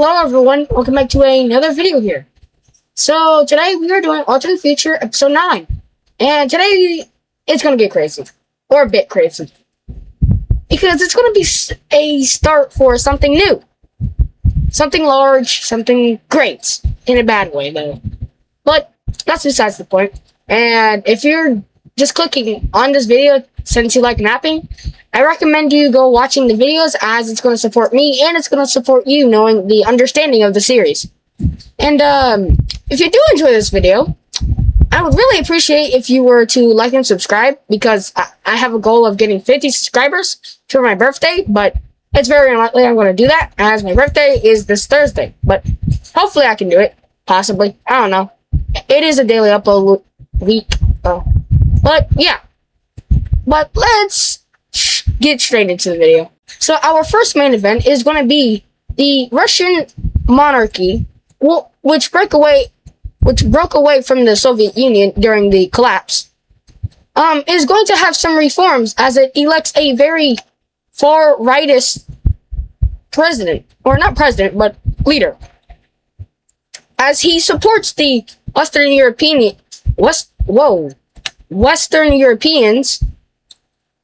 Hello everyone, welcome back to another video here. So today we are doing Alternate Future episode 9. And today it's going to get crazy. Or a bit crazy. Because it's going to be a start for something new. Something large, something great. In a bad way though. But that's besides the point. And if you're just clicking on this video since you like napping, I recommend you go watching the videos as it's going to support me and it's going to support you knowing the understanding of the series. And if you do enjoy this video, I would really appreciate if you were to like and subscribe because I have a goal of getting 50 subscribers for my birthday, but it's very unlikely I'm going to do that as my birthday is this Thursday. But hopefully I can do it. Possibly. I don't know. It is a daily upload week. But yeah. But let's get straight into the video. So our first main event is going to be the Russian monarchy, which broke away from the Soviet Union during the collapse, is going to have some reforms as it elects a very far-rightist president, or not president, but leader, as he supports the Western Europeans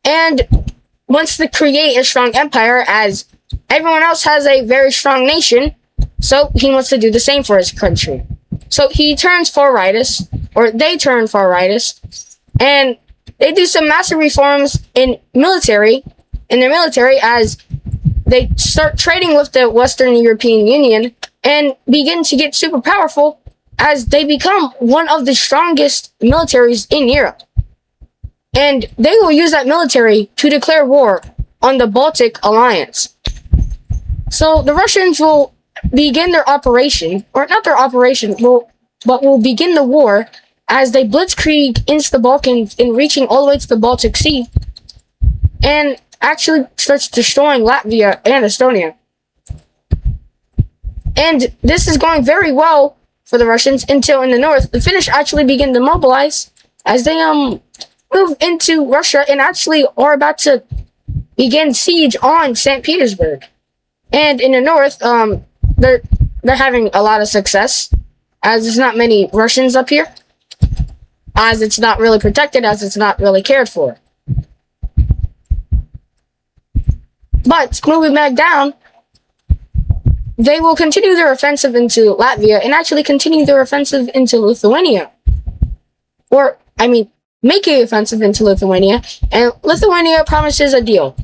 and wants to create a strong empire as everyone else has a very strong nation, so he wants to do the same for his country. So he turns far-rightist, or they turn far-rightist, and they do some massive reforms in their military as they start trading with the Western European Union and begin to get super powerful as they become one of the strongest militaries in Europe. And they will use that military to declare war on the Baltic Alliance. So the Russians will begin their operation, or not their operation, but will begin the war as they blitzkrieg into the Balkans and reaching all the way to the Baltic Sea, and actually starts destroying Latvia and Estonia. And this is going very well for the Russians until in the north, the Finnish actually begin to mobilize as they move into Russia and actually are about to begin siege on St. Petersburg. And in the north, they're having a lot of success as there's not many Russians up here, as it's not really protected, as it's not really cared for. But moving back down, they will continue their offensive into Latvia and actually continue their offensive into Lithuania. Or, I mean, make an offensive into Lithuania, and Lithuania promises a deal.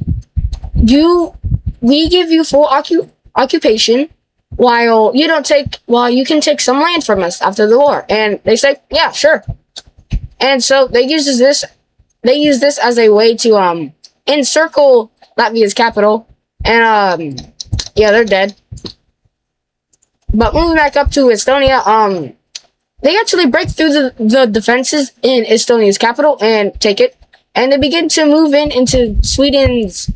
We give you full occupation while you can take some land from us after the war. And they say, yeah, sure. And so they use this as a way to encircle Latvia's capital. And yeah, they're dead. But moving back up to Estonia, they actually break through the defenses in Estonia's capital and take it. And they begin to move into Sweden's,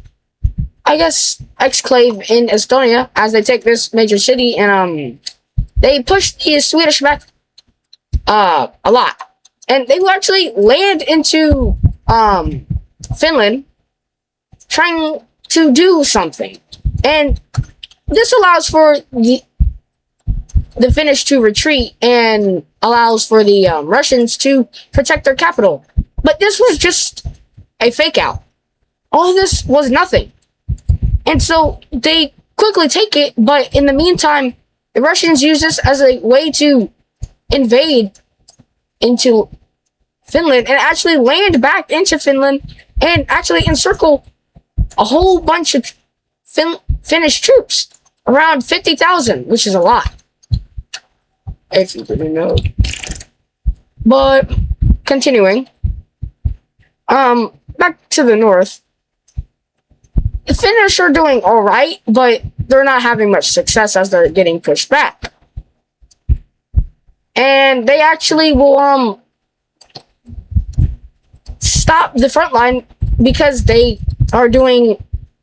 I guess, exclave in Estonia as they take this major city. And they push the Swedish back a lot. And they will actually land into Finland trying to do something. And this allows for the Finnish to retreat and allows for the Russians to protect their capital. But this was just a fake out. All this was nothing. And so they quickly take it, but in the meantime, the Russians use this as a way to invade into Finland and actually land back into Finland and actually encircle a whole bunch of Finnish troops. Around 50,000, which is a lot, if you didn't know. But continuing, back to the north, the Finnish are doing all right, but they're not having much success as they're getting pushed back. And they actually will stop the front line because they are doing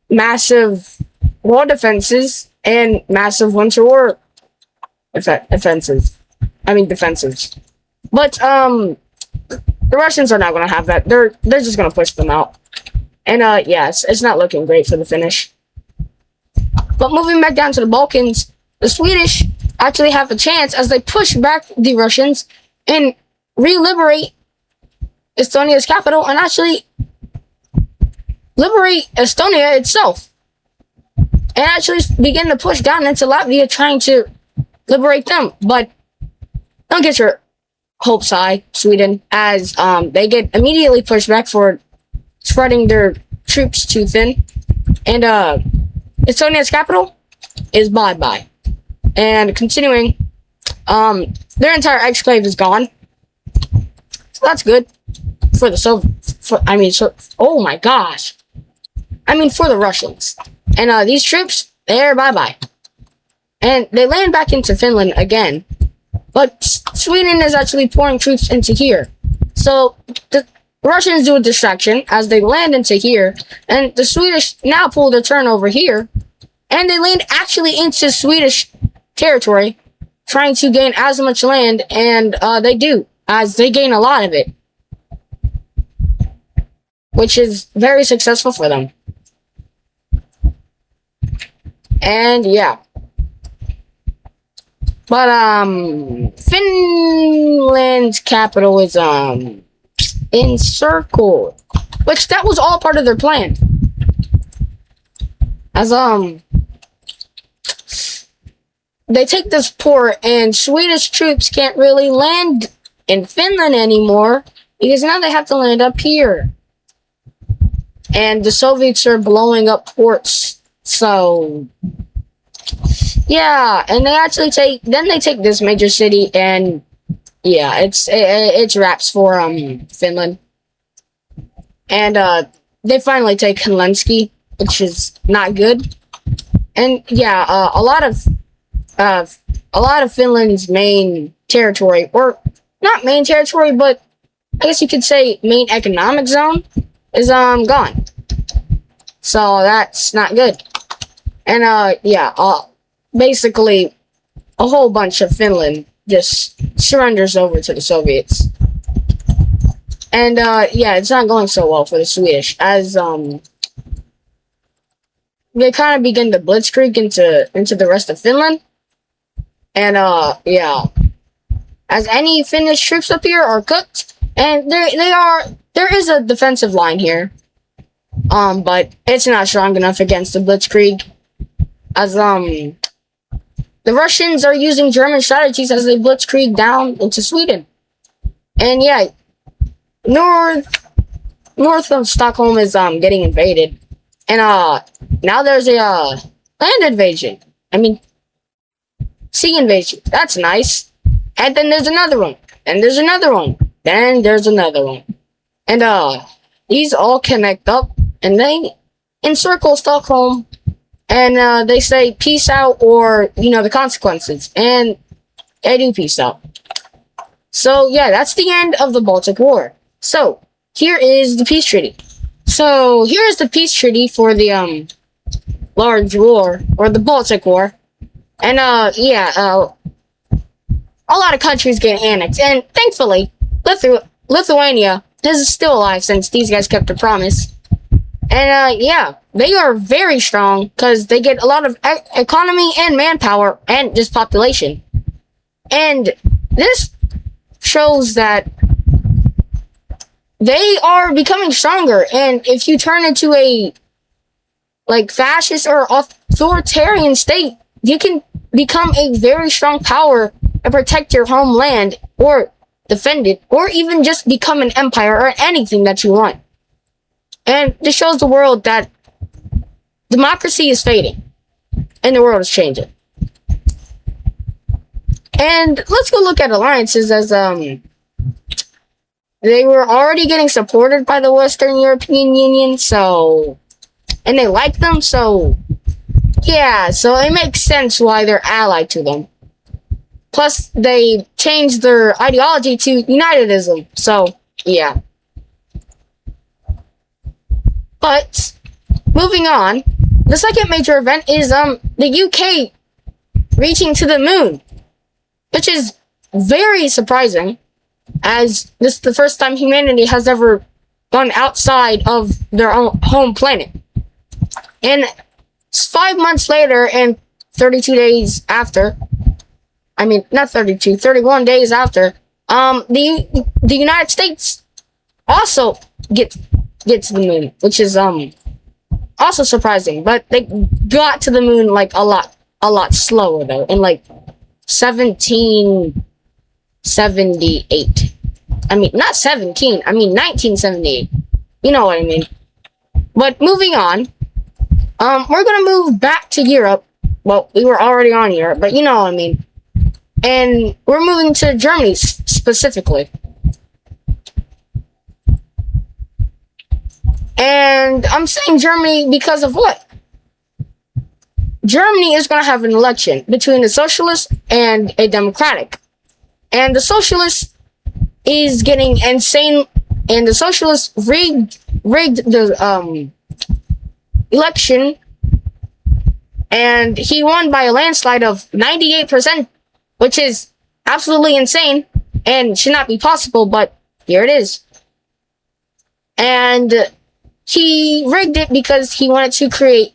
massive wall defenses and massive winter war defenses. But the Russians are not going to have that. They're just going to push them out. And yes, it's not looking great for the Finnish. But moving back down to the Balkans, the Swedish actually have a chance as they push back the Russians and re-liberate Estonia's capital and actually liberate Estonia itself. And actually begin to push down into Latvia trying to liberate them. But don't get your hopes high, Sweden, as they get immediately pushed back for spreading their troops too thin. And Estonia's capital is bye-bye. And continuing, their entire exclave is gone. So that's good for the oh my gosh. For the Russians. And these troops, they're bye-bye. And they land back into Finland again. But Sweden is actually pouring troops into here. So the Russians do a distraction as they land into here. And the Swedish now pull their turn over here. And they land actually into Swedish territory, trying to gain as much land. And they do, as they gain a lot of it. Which is very successful for them. And yeah. But Finland's capital is encircled. Which that was all part of their plan. As they take this port and Swedish troops can't really land in Finland anymore because now they have to land up here. And the Soviets are blowing up ports. So yeah, and they actually take this major city, and yeah, it's wraps for Finland. And they finally take Helsinki, which is not good. And yeah, a lot of Finland's main territory, or not main territory, but I guess you could say main economic zone, is gone. So that's not good. And basically a whole bunch of Finland just surrenders over to the Soviets. And it's not going so well for the Swedish as they kind of begin to blitzkrieg into the rest of Finland. And as any Finnish troops up here are cooked, and there is a defensive line here. But it's not strong enough against the blitzkrieg. As the Russians are using German strategies as they blitzkrieg down into Sweden. And yeah, north of Stockholm is getting invaded. And now there's a land invasion. Sea invasion. That's nice. And then there's another one. And there's another one. Then there's another one. And these all connect up and they encircle Stockholm. And they say peace out, or the consequences. And they do peace out. So yeah, that's the end of the Baltic War. So here is the peace treaty. So here is the peace treaty for the large war, or the Baltic War. And a lot of countries get annexed, and thankfully Lithuania is still alive since these guys kept their promise. And they are very strong because they get a lot of economy and manpower and just population. And this shows that they are becoming stronger. And if you turn into a fascist or authoritarian state, you can become a very strong power and protect your homeland or defend it, or even just become an empire or anything that you want. And this shows the world that democracy is fading and the world is changing. And let's go look at alliances, as they were already getting supported by the Western European Union, and they like them, so it makes sense why they're allied to them. Plus, they changed their ideology to Unitedism, so yeah. But moving on, the second major event is the UK reaching to the moon, which is very surprising, as this is the first time humanity has ever gone outside of their own home planet. And 5 months later, and 32 days after, I mean, not 32, 31 days after, the United States also get to the moon, which is also surprising. But they got to the moon like a lot slower though, in like 1778. I mean, not 17. I mean 1978. You know what I mean. But moving on, we're gonna move back to Europe. Well, we were already on Europe, but you know what I mean. And we're moving to Germany specifically. And I'm saying Germany because of what? Germany is going to have an election between a socialist and a democratic. And the socialist is getting insane, and the socialist rigged the election, and he won by a landslide of 98%, which is absolutely insane and should not be possible, but here it is. And he rigged it because he wanted to create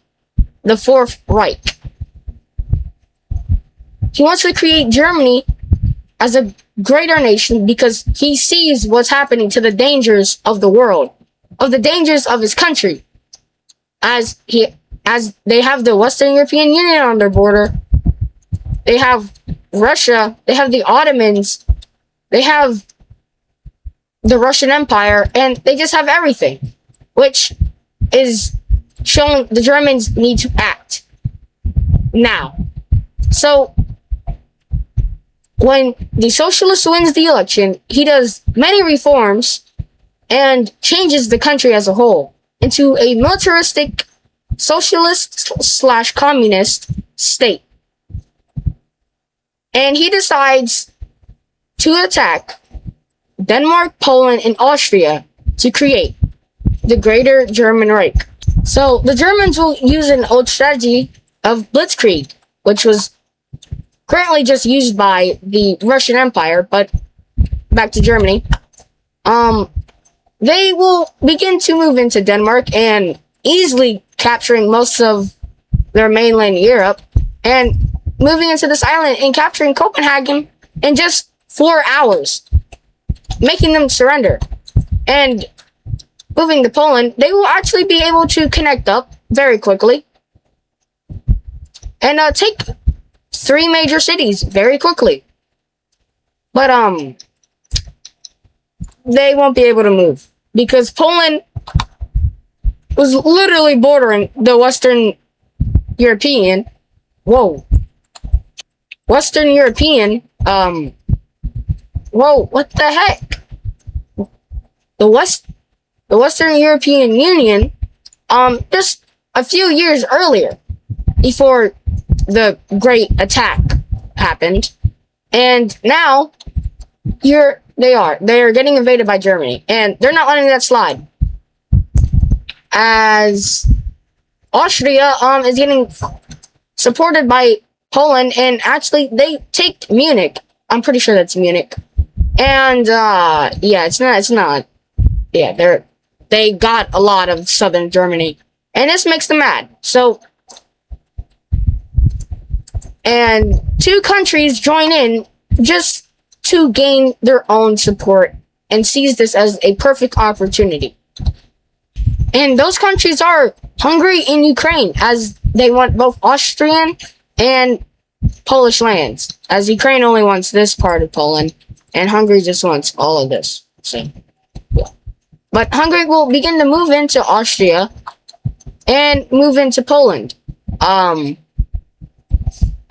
the Fourth Reich. He wants to create Germany as a greater nation because he sees what's happening to the dangers of the world, of the dangers of his country. As they have the Western European Union on their border, they have Russia, they have the Ottomans, they have the Russian Empire, and they just have everything, which is showing the Germans need to act now. So when the socialist wins the election, he does many reforms and changes the country as a whole into a militaristic socialist / communist state. And he decides to attack Denmark, Poland, and Austria to create the Greater German Reich. So the Germans will use an old strategy of blitzkrieg, which was currently just used by the Russian Empire, but back to Germany. They will begin to move into Denmark and easily capturing most of their mainland Europe and moving into this island and capturing Copenhagen in just 4 hours, making them surrender. And moving to Poland, they will actually be able to connect up very quickly and take 3 major cities very quickly. But they won't be able to move because Poland was literally bordering the Western European. Western European. What the heck? The Western European Union, just a few years earlier, before the Great Attack happened, and now they are getting invaded by Germany, and they're not letting that slide. As Austria is getting supported by Poland, and actually they take Munich. I'm pretty sure that's Munich, and it's not. Yeah, they got a lot of southern Germany, and this makes them mad. So, and 2 countries join in just to gain their own support and sees this as a perfect opportunity. And those countries are Hungary and Ukraine, as they want both Austrian and Polish lands, as Ukraine only wants this part of Poland, and Hungary just wants all of this. So, yeah. But Hungary will begin to move into Austria and move into Poland.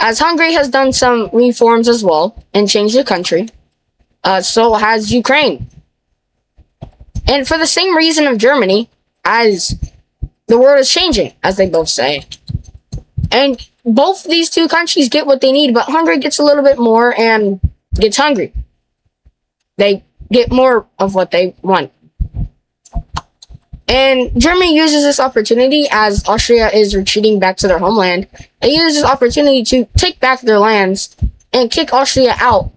As Hungary has done some reforms as well and changed the country, so has Ukraine. And for the same reason of Germany, as the world is changing, as they both say. And both these 2 countries get what they need, but Hungary gets a little bit more and gets hungry. They get more of what they want. And Germany uses this opportunity, as Austria is retreating back to their homeland. They use this opportunity to take back their lands and kick Austria out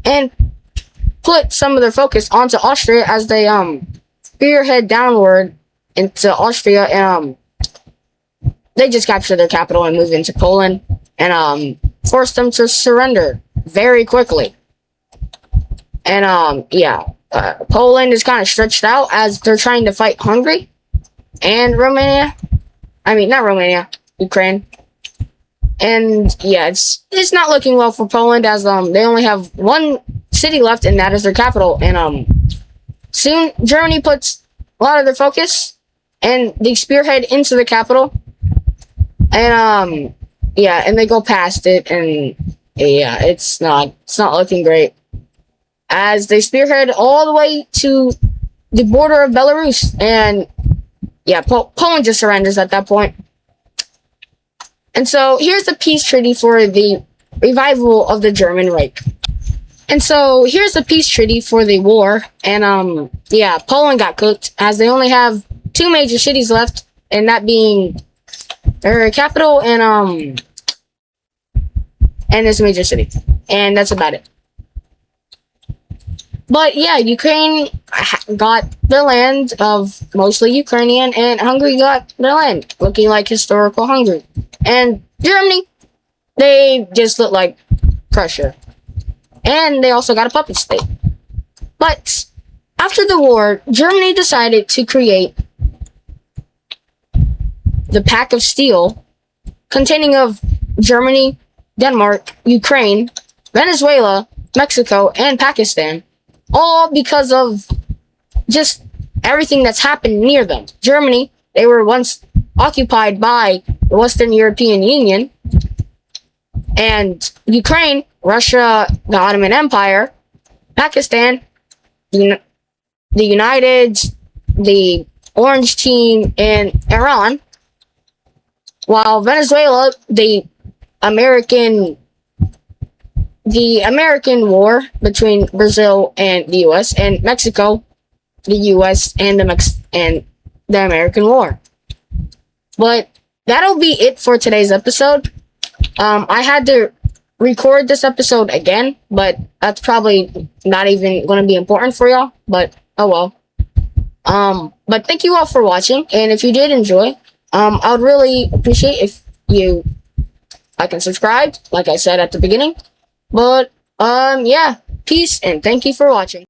and put some of their focus onto Austria as they spearhead downward into Austria, and they just capture their capital and move into Poland. and forced them to surrender very quickly. And Poland is kind of stretched out as they're trying to fight Hungary and Romania. I mean, not Romania, Ukraine. And yeah, it's not looking well for Poland as they only have one city left, and that is their capital. And soon Germany puts a lot of their focus and they spearhead into the capital. And and they go past it, and yeah, it's not looking great as they spearhead all the way to the border of Belarus. And yeah, Poland just surrenders at that point. And so here's the peace treaty for the revival of the German Reich. And so here's the peace treaty for the war. And Poland got cooked as they only have two major cities left, and that being their capital and this major city. And that's about it. But yeah, Ukraine got their land of mostly Ukrainian, and Hungary got their land, looking like historical Hungary. And Germany, they just look like Prussia. And they also got a puppet state. But after the war, Germany decided to create the Pact of Steel, containing of Germany, Denmark, Ukraine, Venezuela, Mexico, and Pakistan. All because of just everything that's happened near them. Germany, they were once occupied by the Western European Union. And Ukraine, Russia, the Ottoman Empire. Pakistan, the United, the Orange Team, and Iran. While Venezuela, the American war between Brazil and the U.S., and Mexico, the U.S. and the American war. But that'll be it for today's episode. I had to record this episode again, but that's probably not even going to be important for y'all. But oh well. But thank you all for watching, and if you did enjoy, I would really appreciate if you like and subscribe, like I said at the beginning. But, peace, and thank you for watching.